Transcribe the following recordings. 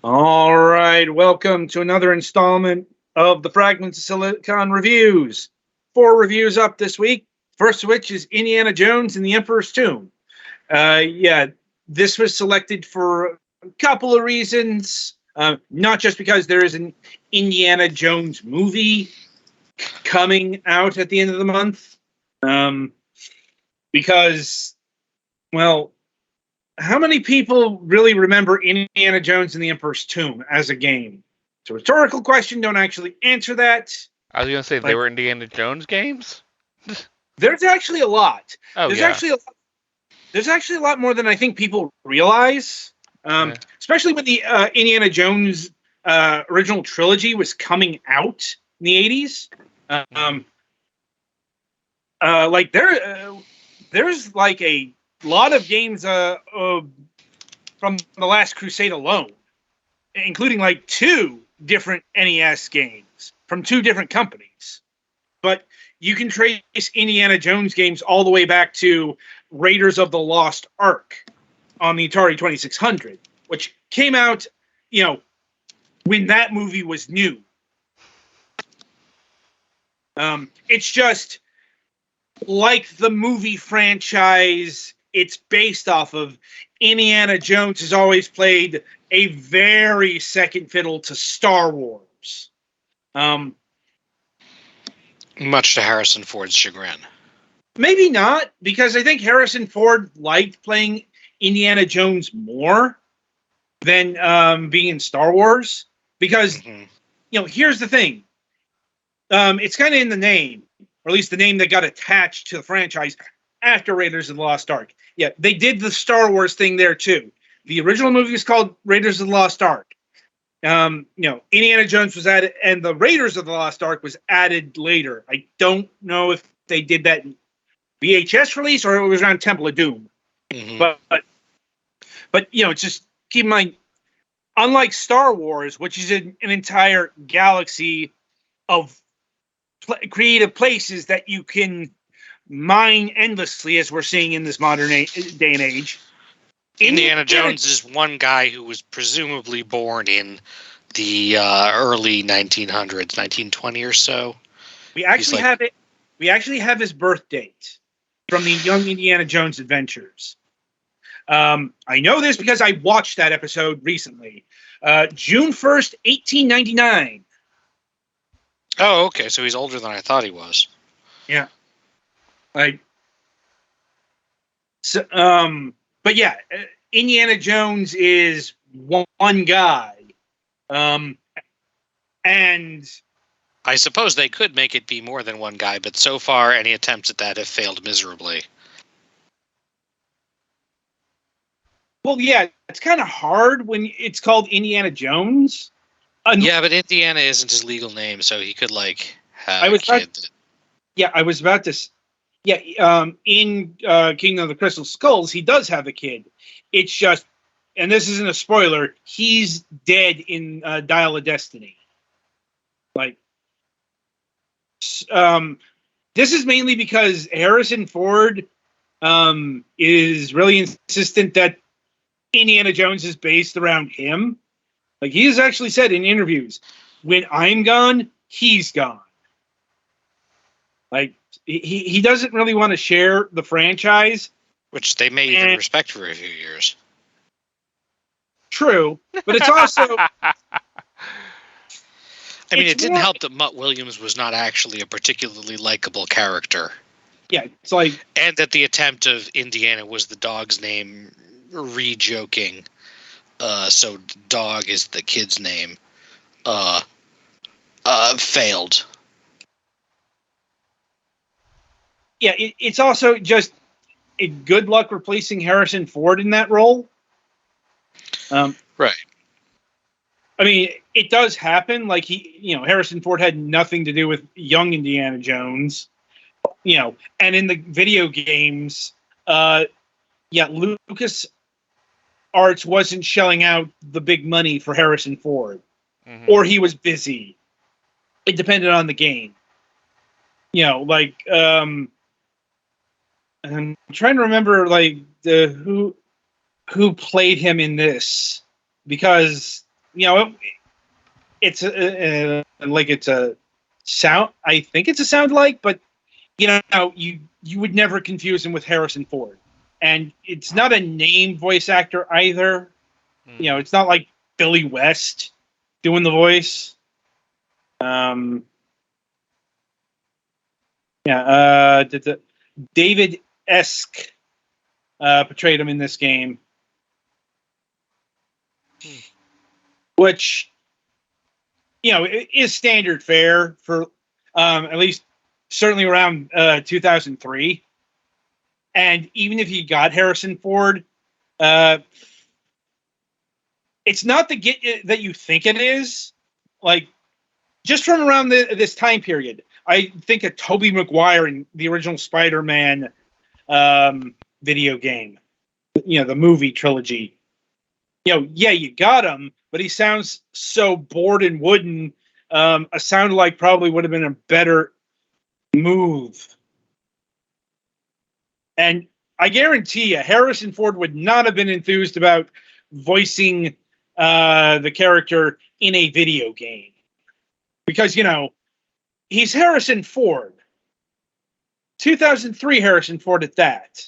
All right, welcome to another installment of the Fragments of Silicon reviews. 4 reviews up this week. First of which is Indiana Jones and the Emperor's Tomb. This was selected for a couple of reasons. Not just because there is an Indiana Jones movie coming out at the end of the month. Because, well, how many people really remember Indiana Jones and the Emperor's Tomb as a game? It's a rhetorical question. Don't actually answer that. I was going to say they were Indiana Jones games? There's actually a lot. Oh, there's yeah. actually a lot more than I think people realize. Especially when the Indiana Jones original trilogy was coming out in the 80s. There's like a lot of games from the Last Crusade alone, including like 2 different NES games from 2 different companies. But you can trace Indiana Jones games all the way back to Raiders of the Lost Ark on the Atari 2600, which came out, when that movie was new. It's just like the movie franchise it's based off of. Indiana Jones has always played a very second fiddle to Star Wars. Much to Harrison Ford's chagrin. Maybe not, because I think Harrison Ford liked playing Indiana Jones more than being in Star Wars. Because, here's the thing. It's kind of in the name, or at least the name that got attached to the franchise after Raiders of the Lost Ark. Yeah, they did the Star Wars thing there too. The original movie is called Raiders of the Lost Ark. Indiana Jones was added, and the Raiders of the Lost Ark was added later. I don't know if they did that in VHS release or it was around Temple of Doom. But just keep in mind, unlike Star Wars, which is an entire galaxy of creative places that you can mine endlessly, as we're seeing in this modern day and age. Indiana Jones is one guy who was presumably born in the early 1900s, 1920 or so. We actually have it. We actually have his birth date from the Young Indiana Jones Adventures. I know this because I watched that episode recently. June 1st, 1899. Oh, okay. So he's older than I thought he was. Yeah. But yeah, Indiana Jones is one guy. And I suppose they could make it be more than one guy, but so far any attempts at that have failed miserably. Well, yeah, it's kind of hard when it's called Indiana Jones. Yeah, but Indiana isn't his legal name, so he could have a kid. I was about to. In Kingdom of the Crystal Skulls, he does have a kid. It's just, and this isn't a spoiler, he's dead in Dial of Destiny. This is mainly because Harrison Ford is really insistent that Indiana Jones is based around him. He has actually said in interviews, when I'm gone, he's gone. He doesn't really want to share the franchise. Which they may even respect for a few years. True, but it's also... it didn't help that Mutt Williams was not actually a particularly likable character. Yeah, it's like... And that the attempt of Indiana was the dog's name re-joking. So dog is the kid's name. Failed. Yeah, it's also just a good luck replacing Harrison Ford in that role. Right. I mean, it does happen. Harrison Ford had nothing to do with young Indiana Jones. And in the video games, Lucas Arts wasn't shelling out the big money for Harrison Ford, or he was busy. It depended on the game. I'm trying to remember who played him in this, because it's a sound. I think it's a sound like, but you would never confuse him with Harrison Ford, and it's not a named voice actor either. It's not like Billy West doing the voice. David Esk portrayed him in this game, which is standard fare for at least certainly around 2003. And even if you got Harrison Ford, it's not the get that you think it is. Like, just from around this time period, I think of Tobey Maguire in the original Spider-Man video game, the movie trilogy. You got him, but he sounds so bored and wooden. A sound like probably would have been a better move. And I guarantee you, Harrison Ford would not have been enthused about voicing the character in a video game. Because, he's Harrison Ford. 2003 Harrison Ford at that.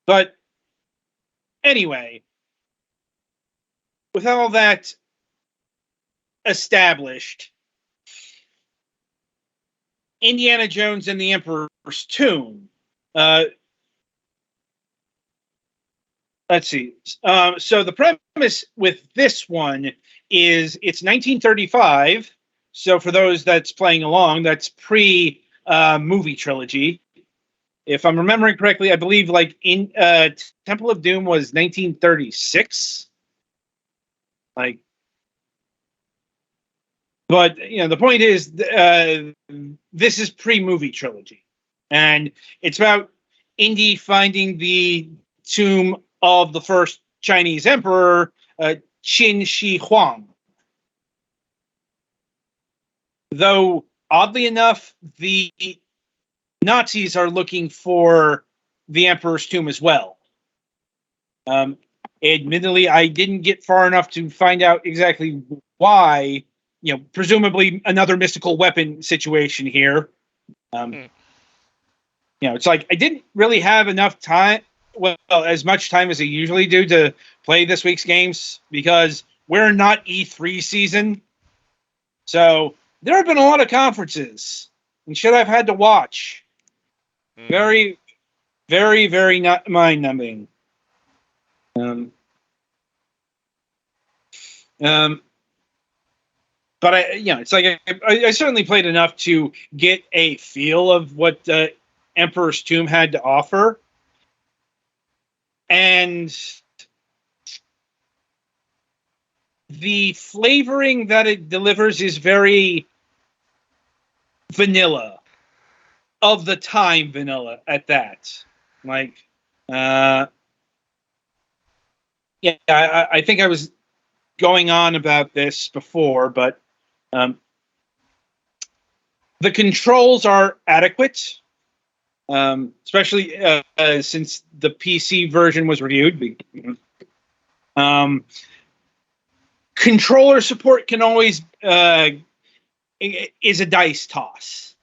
But anyway, with all that established, Indiana Jones and the Emperor's Tomb. Let's see. So the premise with this one is it's 1935. So for those that's playing along, that's pre-movie trilogy. If I'm remembering correctly, I believe in Temple of Doom was 1936. But the point is, this is pre-movie trilogy, and it's about Indy finding the tomb of the first Chinese emperor, Qin Shi Huang. Though oddly enough, the Nazis are looking for the emperor's tomb as well. Admittedly, I didn't get far enough to find out exactly why. Presumably another mystical weapon situation here. It's like I didn't really have enough time, as much time as I usually do to play this week's games because we're not E3 season. So there have been a lot of conferences and shit I've had to watch. Very, very, very not mind-numbing. But it's like I certainly played enough to get a feel of what Emperor's Tomb had to offer, and the flavoring that it delivers is very vanilla, of the time vanilla at that. I think I was going on about this before, but the controls are adequate, especially since the PC version was reviewed. Controller support can always is a dice toss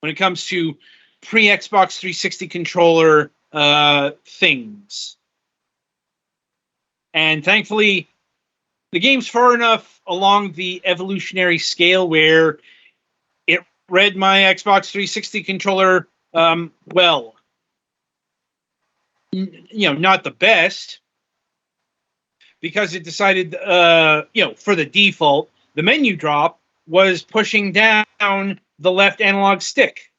when it comes to pre-Xbox 360 controller things. And thankfully, the game's far enough along the evolutionary scale where it read my Xbox 360 controller well. Not the best, because it decided, for the default, the menu drop was pushing down the left analog stick.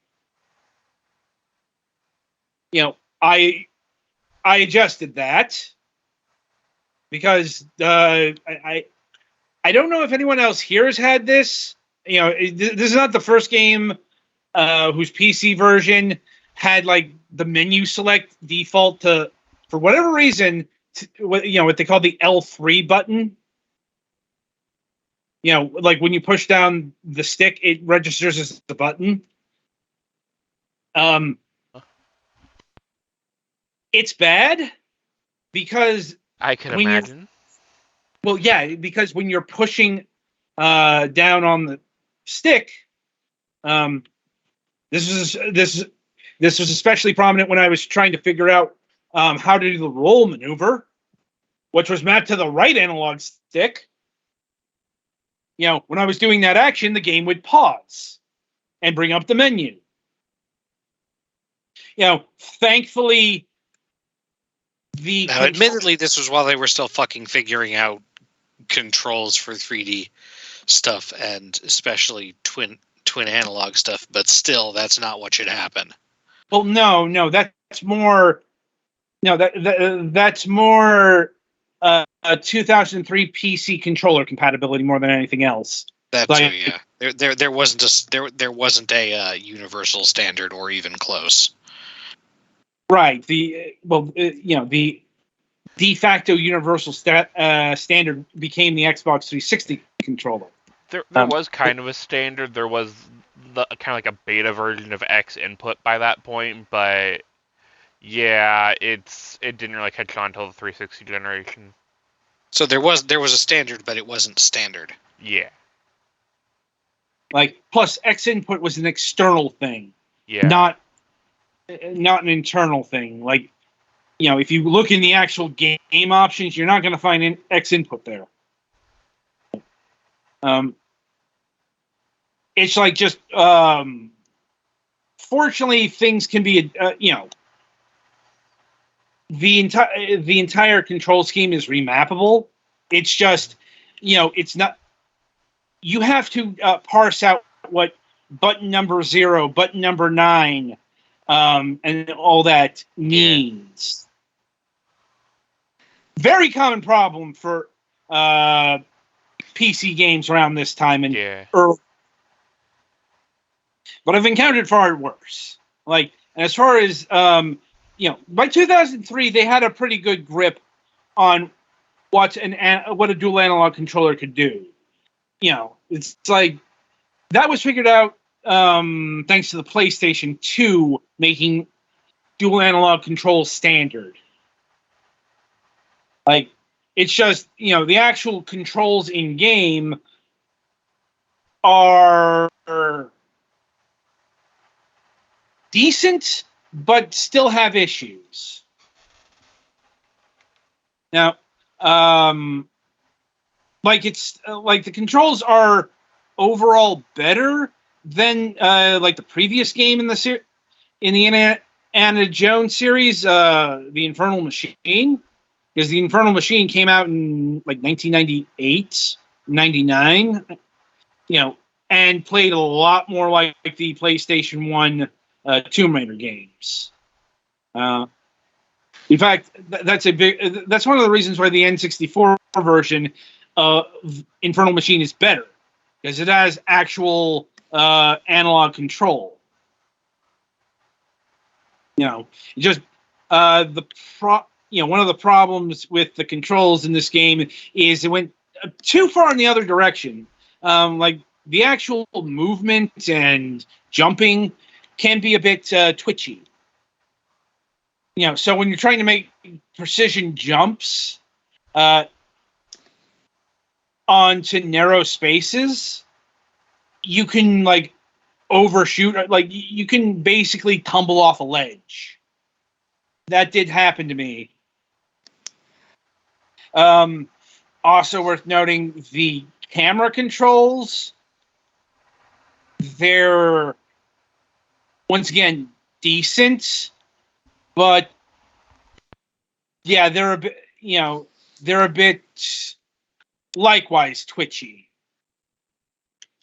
I adjusted that because I don't know if anyone else here has had this. This is not the first game whose PC version had the menu select default to, for whatever reason, what they call the L3 button. When you push down the stick, it registers as the button. It's bad because I can when you're- imagine. Well, yeah, because when you're pushing down on the stick, this was especially prominent when I was trying to figure out how to do the roll maneuver, which was mapped to the right analog stick. When I was doing that action, the game would pause and bring up the menu. Thankfully, Now, admittedly, this was while they were still fucking figuring out controls for 3D stuff and especially twin analog stuff, but still, that's not what should happen. Well, no, that's more. No, that's more a 2003 PC controller compatibility more than anything else. That too, yeah. There wasn't a universal standard or even close. Right. The de facto universal standard became the Xbox 360 controller. There was kind of a standard. There was kind of like a beta version of X input by that point, but yeah, it didn't really catch on until the 360 generation. So there was a standard, but it wasn't standard. Yeah. Plus X input was an external thing. Yeah. Not an internal thing. If you look in the actual game options, you're not going to find X input there. It's just fortunately things can be the entire control scheme is remappable. It's just it's not. You have to parse out what button number 0, button number 9, and all that means. Yeah. Very common problem for PC games around this time and early. But I've encountered far worse. And as far as by 2003, they had a pretty good grip on what a dual analog controller could do. It's that was figured out thanks to the PlayStation 2 making dual analog control standard. It's just, the actual controls in game are decent, but still have issues. Now, the controls are overall better than the previous game in the Indiana Jones series, the Infernal Machine, because the Infernal Machine came out in 1998, 99, and played a lot more like the PlayStation 1 Tomb Raider games. In fact, that's one of the reasons why the N64 version of Infernal Machine is better, because it has actual analog control. Just one of the problems with the controls in this game is it went too far in the other direction. The actual movement and jumping can be a bit twitchy. So when you're trying to make precision jumps onto narrow spaces, you can overshoot. You can basically tumble off a ledge. That did happen to me. Also worth noting, the camera controls. They're once again decent, but yeah, they're a bit likewise twitchy.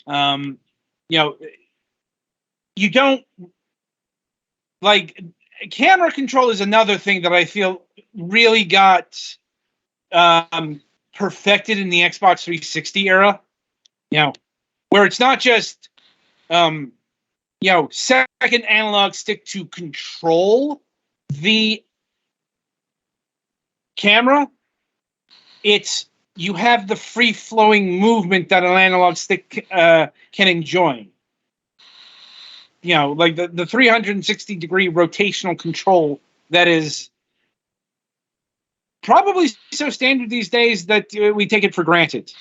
You don't camera control is another thing that I feel really got perfected in the Xbox 360 era. Where it's not just second analog stick to control the camera. It's you have the free-flowing movement that an analog stick can enjoy. The 360-degree rotational control that is probably so standard these days that we take it for granted.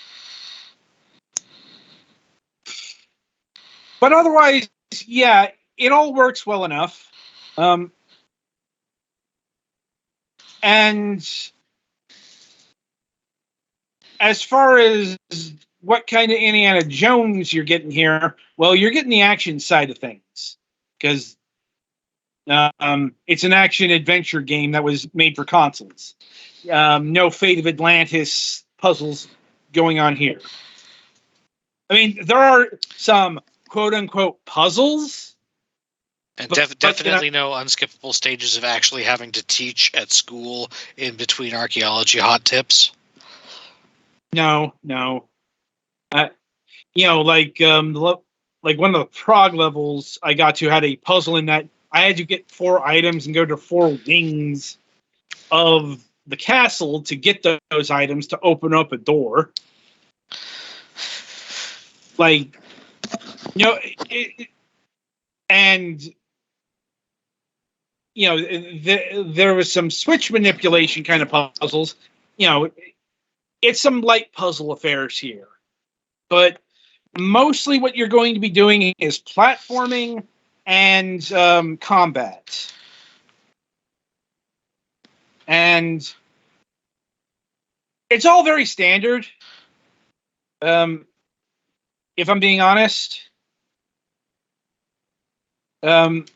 But otherwise, yeah, it all works well enough. And as far as what kind of Indiana Jones you're getting here, well, you're getting the action side of things. Because it's an action adventure game that was made for consoles. No Fate of Atlantis puzzles going on here. I mean, there are some quote-unquote puzzles. And definitely no unskippable stages of actually having to teach at school in between archaeology hot tips. No. Like one of the prog levels I got to had a puzzle in that I had to get 4 items and go to 4 wings of the castle to get those items to open up a door. Like, there was some switch manipulation kind of puzzles. It's some light puzzle affairs here. But mostly what you're going to be doing is platforming and combat. And it's all very standard. If I'm being honest. Like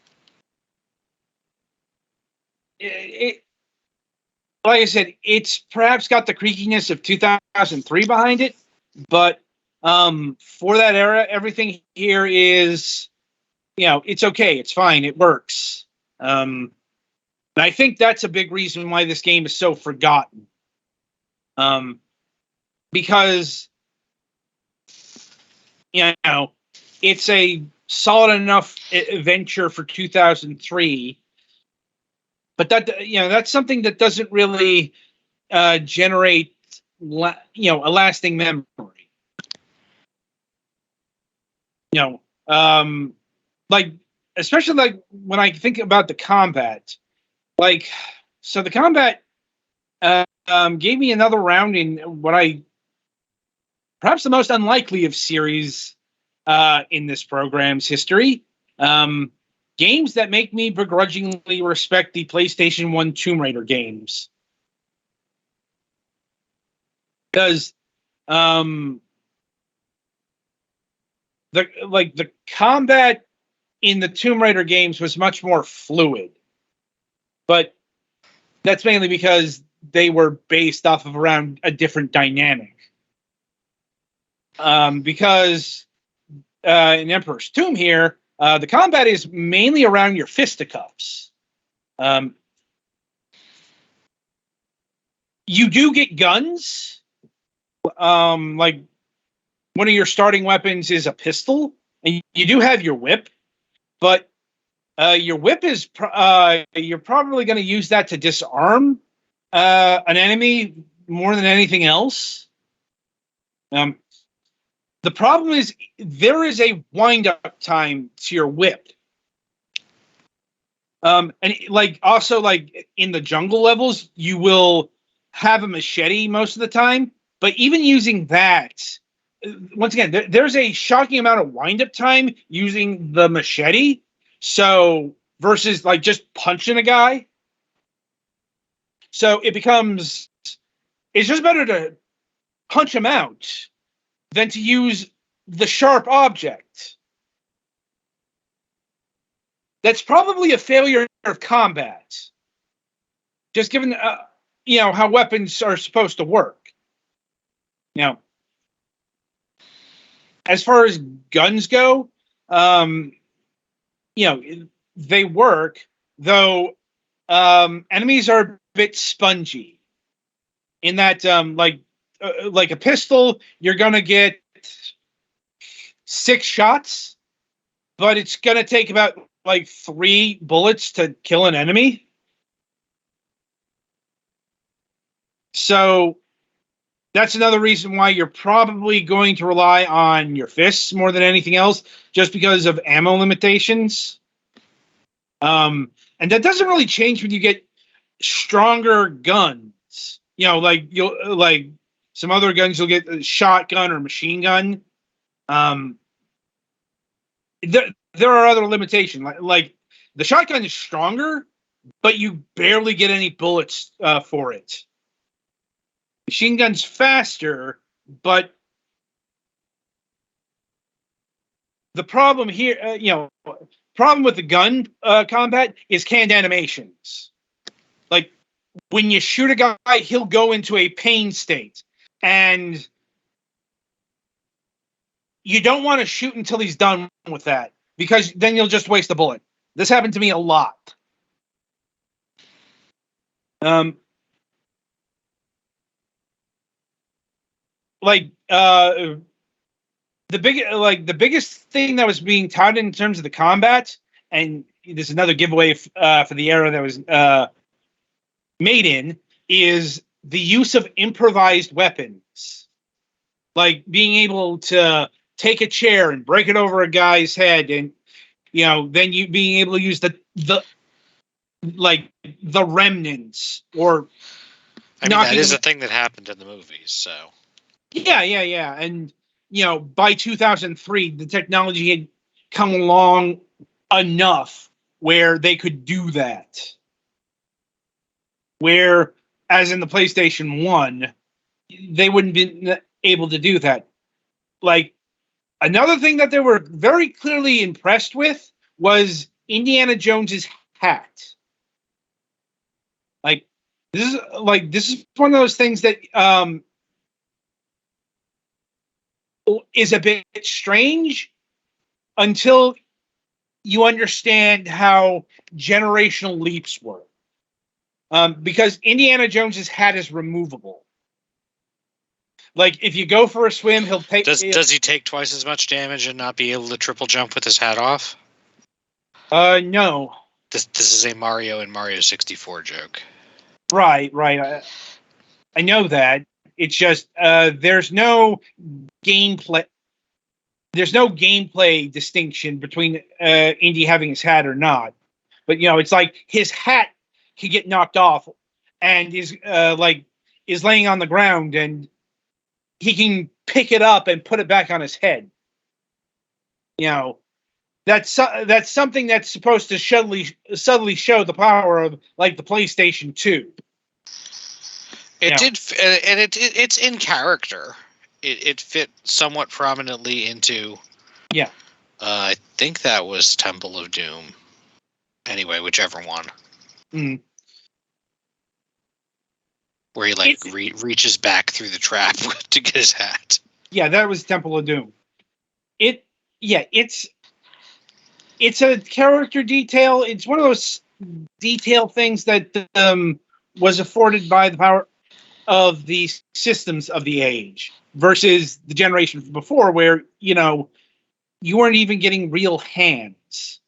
I said, it's perhaps got the creakiness of 2003 behind it, but for that era, everything here is, it's okay, it's fine, it works. And I think that's a big reason why this game is so forgotten. Because, it's a solid enough adventure for 2003. But that's something that doesn't really generate, a lasting memory. Especially like when I think about the combat. So the combat gave me another round in what perhaps the most unlikely of series in this program's history. Games that make me begrudgingly respect the PlayStation 1 Tomb Raider games. Because the combat in the Tomb Raider games was much more fluid. But that's mainly because they were based off of around a different dynamic. Because in Emperor's Tomb here, the combat is mainly around your fisticuffs. You do get guns. Like one of your starting weapons is a pistol, and you do have your whip. But your whip is you're probably going to use that to disarm an enemy more than anything else. The problem is there is a wind-up time to your whip. And also in the jungle levels, you will have a machete most of the time. But even using that, once again, there's a shocking amount of wind-up time using the machete. So versus just punching a guy. So it's just better to punch him out than to use the sharp object. That's probably a failure of combat. Just given, how weapons are supposed to work. Now, as far as guns go, they work, though enemies are a bit spongy. In that, like a pistol, you're going to get 6 shots, but it's going to take about 3 bullets to kill an enemy. So that's another reason why you're probably going to rely on your fists more than anything else, just because of ammo limitations. And that doesn't really change when you get stronger guns. like you'll like some other guns, you'll get a shotgun or machine gun. There are other limitations. Like the shotgun is stronger, but you barely get any bullets for it. Machine gun's faster, but the problem here, problem with the gun combat is canned animations. Like when you shoot a guy, he'll go into a pain state, and you don't want to shoot until he's done with that, because then you'll just waste a bullet. This happened to me a lot. The biggest thing that was being touted in terms of the combat, and there's another giveaway for the era that was made in, is the use of improvised weapons, like being able to take a chair and break it over a guy's head, and then you being able to use the remnants, or that is a thing that happened in the movies. So yeah, and by 2003, the technology had come along enough where they could do that. Where, as in the PlayStation 1, they wouldn't be able to do that. Like, another thing that they were very clearly impressed with was Indiana Jones's hat. This is one of those things that is a bit strange until you understand how generational leaps work. Because Indiana Jones's hat is removable. Like, if you go for a swim, he'll take... Does he take twice as much damage and not be able to triple jump with his hat off? No. This is a Mario and Mario 64 joke. Right. I know that. It's just there's no gameplay. There's no gameplay distinction between Indy having his hat or not. But it's like his hat can get knocked off, and is laying on the ground, and he can pick it up and put it back on his head. That's something that's supposed to subtly show the power of, like, the PlayStation 2. It's in character. It fit somewhat prominently into. Yeah. I think that was Temple of Doom. Anyway, whichever one. Mm. Where he reaches back through the trap to get his hat. Yeah, that was Temple of Doom. It's a character detail. It's one of those detail things that was afforded by the power of the systems of the age versus the generation before, where you weren't even getting real hands.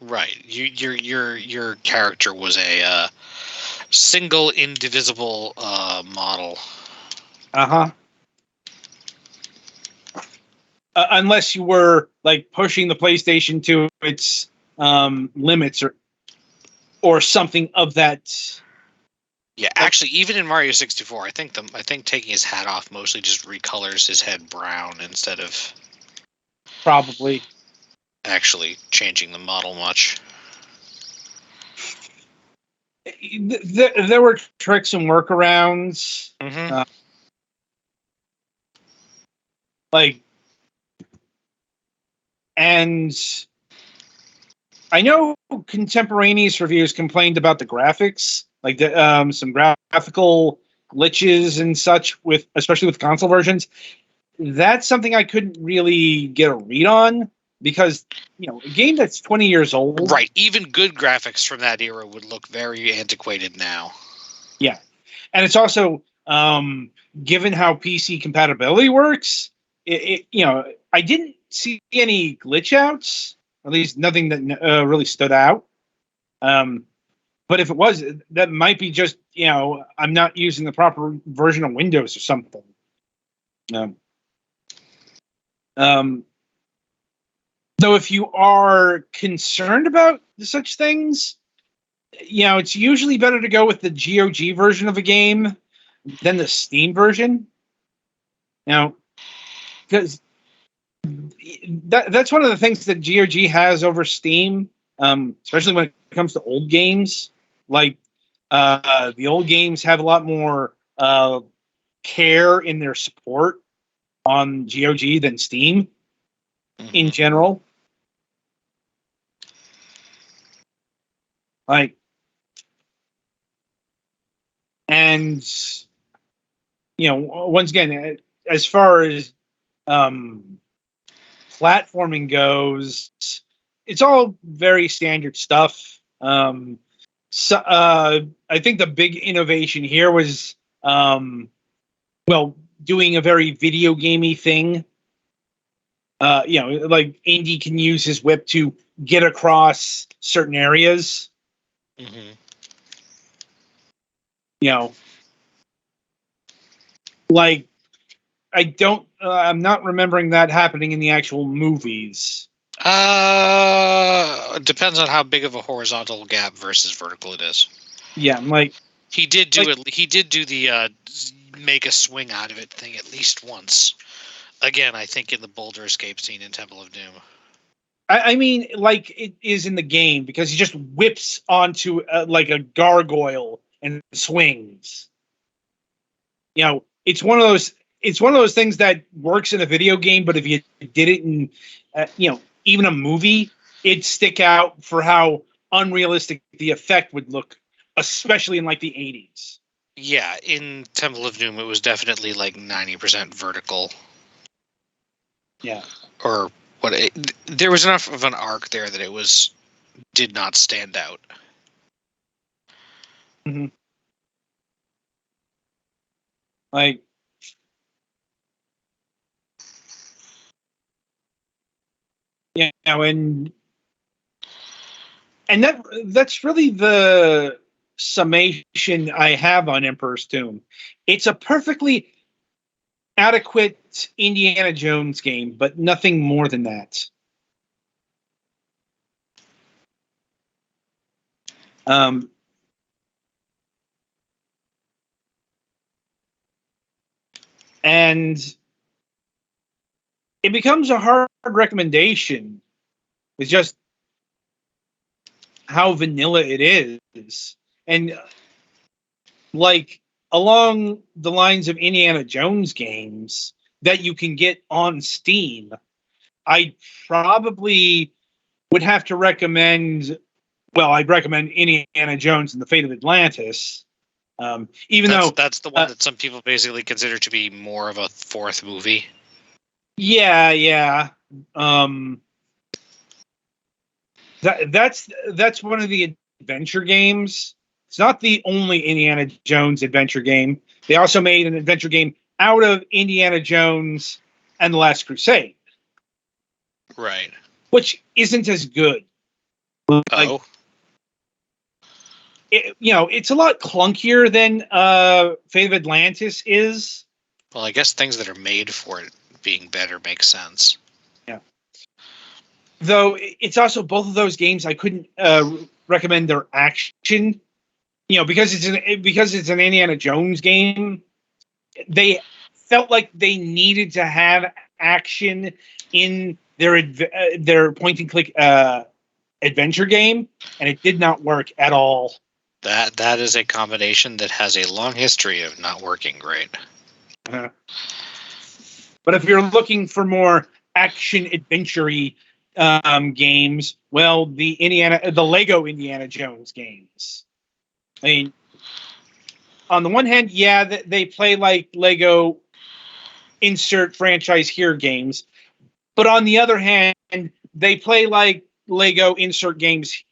Right. Your character was a single indivisible model. Uh-huh. Unless you were, like, pushing the PlayStation to its limits or something of that. Yeah, actually, even in Mario 64, I think taking his hat off mostly just recolors his head brown instead of probably actually changing the model much. There were tricks and workarounds. Mm-hmm. And I know contemporaneous reviews complained about the graphics, like some graphical glitches and such, especially with console versions. That's something I couldn't really get a read on, because a game that's 20 years old. Right, even good graphics from that era would look very antiquated now. Yeah, and it's also given how PC compatibility works. I didn't see any glitch outs, at least nothing that really stood out. But if it was, that might be just, I'm not using the proper version of Windows or something. Though if you are concerned about such things, it's usually better to go with the GOG version of a game than the Steam version. Now, because that's one of the things that GOG has over Steam, especially when it comes to old games. Like, the old games have a lot more care in their support on GOG than Steam in general. Like, and once again, as far as platforming goes, it's all very standard stuff. I think the big innovation here was, doing a very video gamey thing. Like Indy can use his whip to get across certain areas. Like I'm not remembering that happening in the actual movies. Depends on how big of a horizontal gap versus vertical it is. Yeah, like he did do it. He did do the make a swing out of it thing at least once. Again, I think in the boulder escape scene in Temple of Doom. I mean, like it is in the game, because he just whips onto like a gargoyle and swings. It's one of those. It's one of those things that works in a video game, but if you did it in, even a movie, it'd stick out for how unrealistic the effect would look, especially in like the 80s. Yeah, in Temple of Doom, it was definitely like 90% vertical. Yeah. Or what? There was enough of an arc there that it did not stand out. Mm-hmm. Like, and that's really the summation I have on Emperor's Tomb. It's a perfectly adequate Indiana Jones game, but nothing more than that. And it becomes a hard recommendation. It's just how vanilla it is. And like along the lines of Indiana Jones games that you can get on Steam, I probably would have to recommend. Well, I'd recommend Indiana Jones and the Fate of Atlantis. Even though that's the one that some people basically consider to be more of a fourth movie. Yeah. That's one of the adventure games. It's not the only Indiana Jones adventure game. They also made an adventure game out of Indiana Jones and the Last Crusade. Right. Which isn't as good. Like, it's a lot clunkier than Fate of Atlantis is. Well, I guess things that are made for it being better make sense. Yeah. Though it's also both of those games I couldn't recommend their action. Because it's an Indiana Jones game, they felt like they needed to have action in their point and click adventure game, and it did not work at all. That is a combination that has a long history of not working great. But if you're looking for more action adventure-y games, well, the Lego Indiana Jones games. I mean, on the one hand, yeah, they play like Lego insert franchise here games, but on the other hand, they play like Lego insert games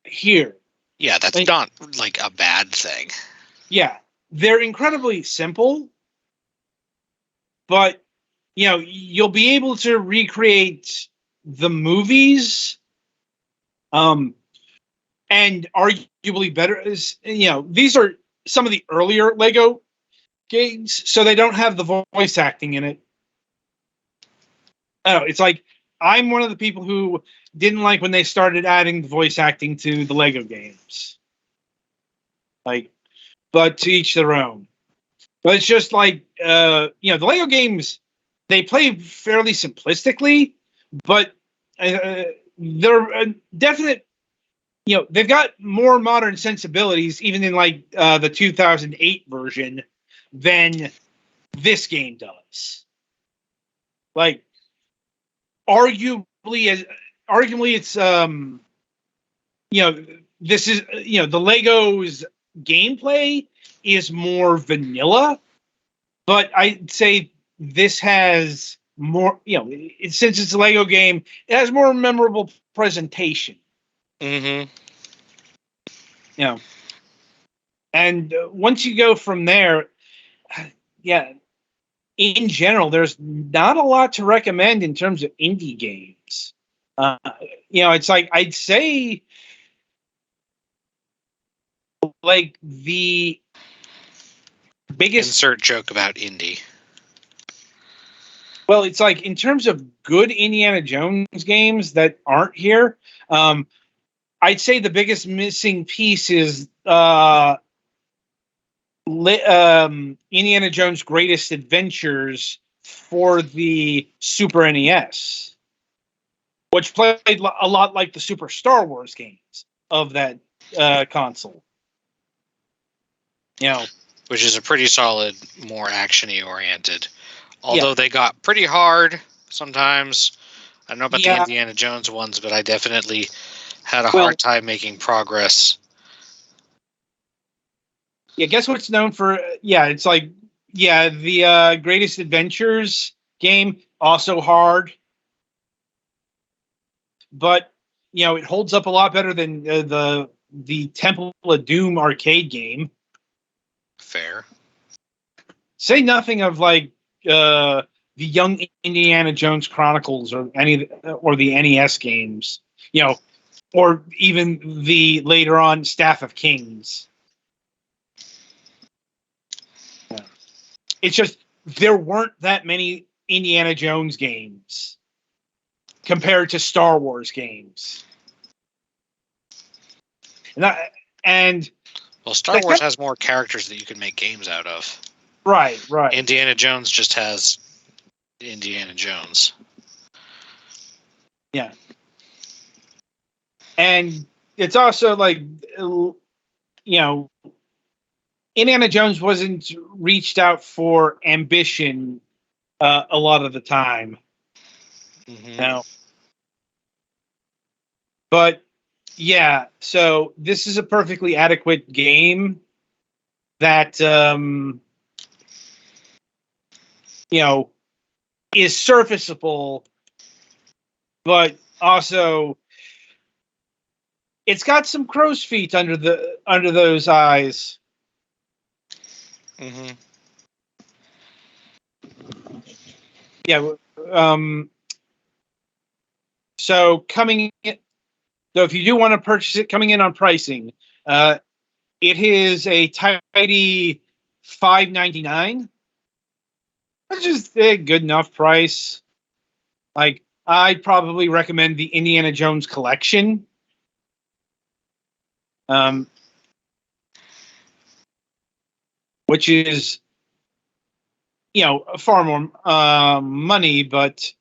here. Yeah, that's not like a bad thing. Yeah, they're incredibly simple, but you'll be able to recreate the movies, and arguably better. These are some of the earlier Lego games, so they don't have the voice acting in it. Oh, it's like I'm one of the people who didn't like when they started adding voice acting to the Lego games. Like, but to each their own. But it's just like, the Lego games, they play fairly simplistically, but they're a definite, they've got more modern sensibilities, even in like the 2008 version, than this game does. Like, arguably, it's this is the Lego's gameplay is more vanilla, but I'd say this has more, since it's a Lego game, it has more memorable presentation. Mm-hmm. And once you go from there, in general, there's not a lot to recommend in terms of indie games. It's like, I'd say, like, the biggest insert joke about indie. Well, it's like, in terms of good Indiana Jones games that aren't here, I'd say the biggest missing piece is Indiana Jones' Greatest Adventures for the Super NES, which played a lot like the Super Star Wars games of that console. Which is a pretty solid, more action-y oriented. Although they got pretty hard sometimes. I don't know about the Indiana Jones ones, but I definitely had a hard time making progress. Yeah, guess what's known for? It's like, the Greatest Adventures game, also hard. But, it holds up a lot better than the Temple of Doom arcade game. Fair. Say nothing of, like, the Young Indiana Jones Chronicles or the NES games, or even the later on Staff of Kings. It's just, there weren't that many Indiana Jones games compared to Star Wars games. Well, Star Wars has more characters that you can make games out of. Right. Indiana Jones just has Indiana Jones. Yeah. And it's also like, Indiana Jones wasn't reached out for ambition a lot of the time. Mm-hmm. But so this is a perfectly adequate game that is serviceable, but also it's got some crow's feet under those eyes. Mm-hmm. So coming in, though, if you do want to purchase it, coming in on pricing, it is a tidy $5.99, which is a good enough price. Like, I'd probably recommend the Indiana Jones collection. Which is, far more money, but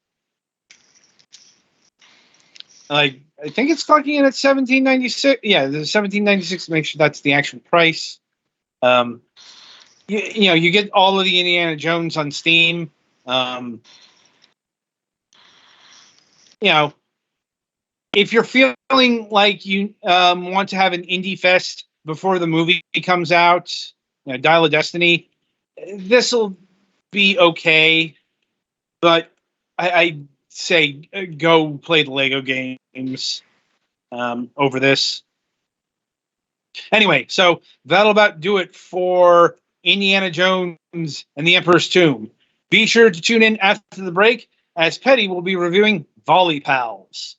like, I think it's clocking in at $17.96. Yeah, the $17.96. Make sure that's the actual price. You get all of the Indiana Jones on Steam. If you're feeling like you want to have an indie fest before the movie comes out, Dial of Destiny, this will be okay, but I'd say go play the Lego games over this. Anyway, so that'll about do it for Indiana Jones and the Emperor's Tomb. Be sure to tune in after the break, as Petty will be reviewing Volley Pals.